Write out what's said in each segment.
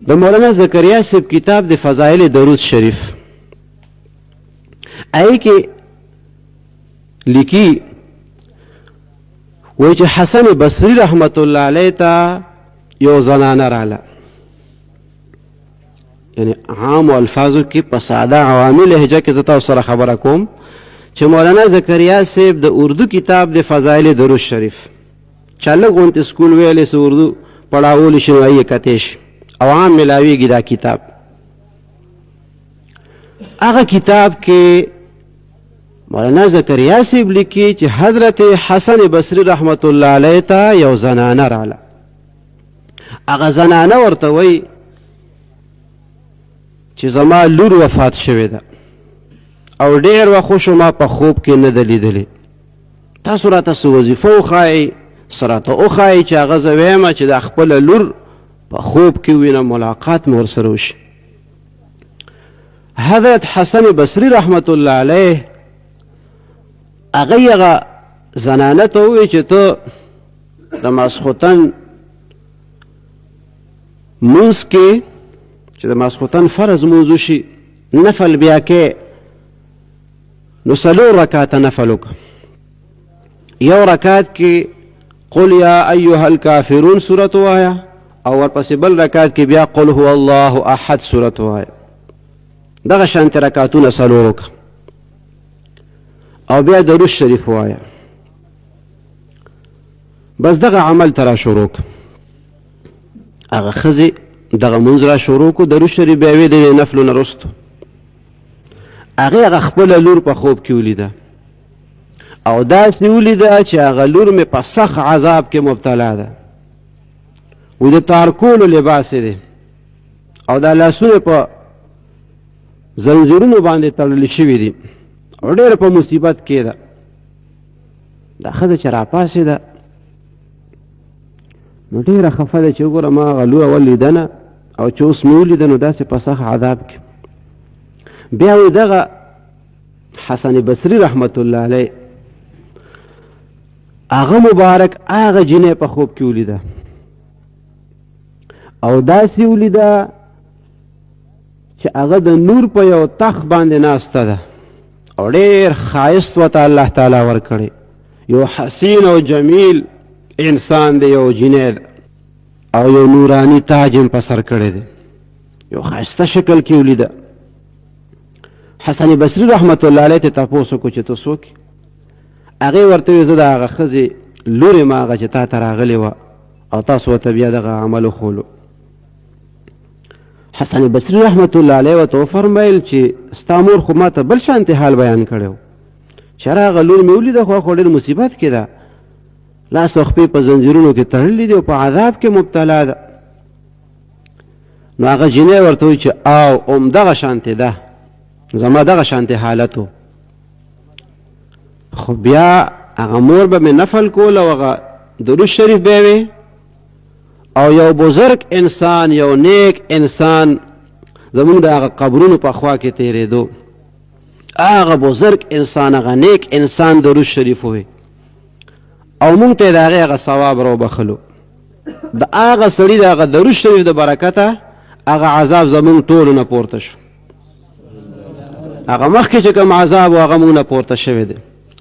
د مولانا زکریا صاحب کتاب د فضائل درود شریف ای کې لیکي وایي چې حسن بصری رحمت الله علیه ته یو زنانه رااله، یعنی عام الفاظو کې په ساده عوامي لهجه کې زه تاسو سره خبره کوم چې مولانا زکریا صاحب د اردو کتاب د فضائل درود شریف چا لږ غونتې سکول ویلی سه اردو پړاولی شي نو یې کتی شي او عام ملاویږي دا کتاب. هغه کتاب کې مولانا زکریا صاحب لیکي چې حضرت حسن بصری رحمت الله علیه ته یو زنانه رااله. هغه زنانه ورته وایي چې زما لور وفات شوې ده او ډېر وخت خو ما په خوب کې نه ده لیدلې، تاسو راته څه وظیفه وښایئ، څه راته وښایئ چې هغه زه ویمه چې دا خپله لور په خوب کې وینم، ملاقات مې ورسره وشي. حضرت حسن بصری رحمت الله علیه هغه زنانه ته ووایي چې ته د ماسخوتن مونځ کې چې د ماسخوتن فرض مونځ وشي نفل بیا کې نو 4 رکعاته نفل وکړه. یو رکعت کې قل یا ایها الکافرون سورت وایا او ورپسې بل رکعت کې بیا قل هو الله احد سورت وایا. دغه شانتې رکعتونه 4 وکړه او بیا درود شریف وایا. بس دغه عمل ته را شروع کړه. هغه ښځې دغه مونځ را شروع کړو، درود شریف بیا ویې د نفلو نه وروسته هغې خپله لور په خوب کې ولیده او داسې ولیده چې هغه لور مې په سخت عذاب کې مبتلا ده، وی د تارکولو لباس دی او دا لاسونه په زنځیرونو باندې تړلي شوي دي او ډېره په مصیبت کې ده. دا ښځه چې راپاڅېده نو ډېره خفه ده چې وګوره ما هغه لور اول لیدنه او چې اوس مې ولیده نو داسې په سخت عذاب کې. بیا وی دغه حسن بصری رحمت الله علیه هغه مبارک هغه جنۍ په خوب کې ولیده او داسې ولیده چې هغه د نور په یو تخت باندې ناسته ده او ډېر ښایست ورته الله تعالی ورکړی، یو حسین او جمیل انسان دی، یو جنۍ ده او یو نورانی تاج هم په سر کړی دی، یو ښایسته شکل کې ولیده. حسن بصری رحمت الله علیه ته تپوس وکړو چې ته څوک یې؟ هغې ورته ویل زه د هغه ښځې لور یم هغه چې تا ته راغلې وه او تاسو ورته بیا دغه عمل وښولو. حسن بصری رحمت الله علیه ورته وفرمیل چې ستا مور خو ما ته بل شانتې حال بیان کړی و چې هغه لور مې ولیده خو خو ډېر مصیبت کې ده، لاس او خپې په زنځیرونو کې تړلي دي او په عذاب کې مبتلا ده. نو هغه جنۍ ورته وایي چې او همدغه شانتې ده، زما دغه شانتې حالت و. خو بیا هغه مور به مې نفل کول او هغه درود شریف به وی او یو بزرگ انسان، یو نیک انسان زمونږ د هغه قبرونو په خوا کې تېرېدو، هغه بزرگ انسان، هغه نیک انسان درود شریف وی او مونږ ته یې د هغې هغه ثواب راوبخلو. د هغه سړي د هغه درود شریف د برکته هغه عذاب زمونږ ټولو نه پورته شو. هغه مخکې چې کوم عذاب و هغه مونږ نه پورته شوی دی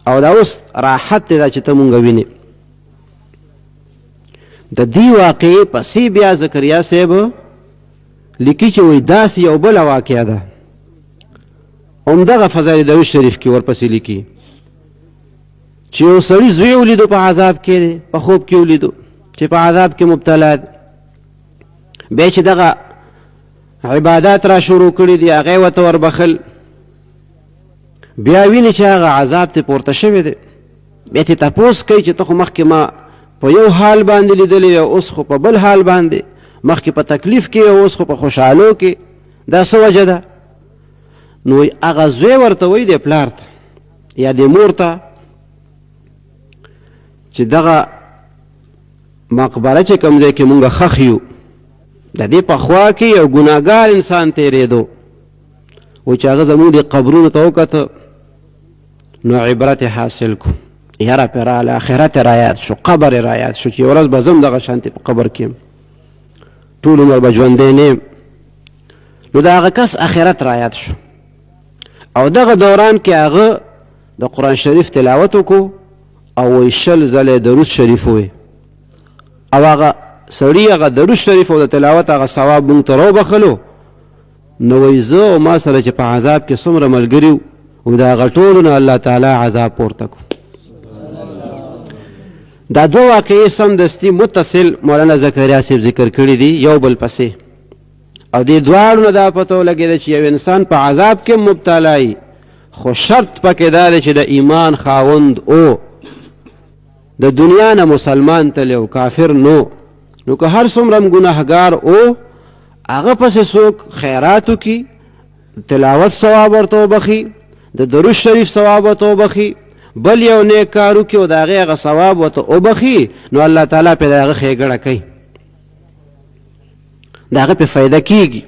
او دا اوس راحت دی دا چې ته مونږ وینې. د دې واقعې پسې بیا زکریا صاحب لیکي چې وایي داسې یو بله واقعه ده، همدغه فضایل درود شریف کې ورپسې لیکي چې یو سړي زوی ولیدو په عذاب کې دی، په خوب کې ولیدو چې په عذاب کې مبتلا دی. بیا چې دغه عبادات را شروع کړي دي هغه یې ورته وربخل، بیا ویني چې هغه عذاب ته پورته شوی دی. بیا ترې تپوس کوي چې ته خو مخکې ما په یو حال باندې لیدلی او اوس خو په بل حال باندې، مخکې په تکلیف کې او اوس خو په خوشحالو کې، دا څه وجه ده؟ نو هغه زوی ورته وایي د پلار ته یا د مور ته چې دغه مقبره چې کوم ځای کې مونږ ښخ یو د دې په خوا کې یو ګناهګار انسان تېرېدو و چې هغه زمونږ د قبرونو ته وکته نو عبرت حاصل کو، یاره پرې راغله، آخرت یې رایاد شو، قبر یې رایاد شو چې یو ورځ به زه هم دغه شانتې په قبر کې یم، ټول عمر به ژوندی نه یم. نو د هغه کس آخرت رایاد شو او دغه دوران کې هغه د قرآن شریف تلاوت وکړو او وایي 20 ځله درود شریف ووایي او هغه سړي هغه درود شریف او د تلاوت هغه ثواب مونږ ته راوبخلو نو وایي زه او ما سره چې په عذاب کې څومره ملګري و د هغه ټولو نه الله تعالی عذاب پورته کړو. دا دوه واقعې سمدستي متصل مولانا زکریا صاحب ذکر کړي دي یو بل پسې او دې دواړو نه دا پته ولګېده چې یو انسان په عذاب کې مبتلا خو شرط پکې دا دی چې د ایمان خاوند او د دنیا نه مسلمان تللی او کافر نو که هر څومره ګناهګار او هغه پسې څوک خیرات وکړي تلاوت ثواب ورته وبخي د درود شریف ثواب ورته وبخي بل یو نیک کار وکړي او د هغې هغه ثواب ورته وبخي نو الله تعالی پرې د هغه ښېګړه کوي د هغه پې فایده کېږي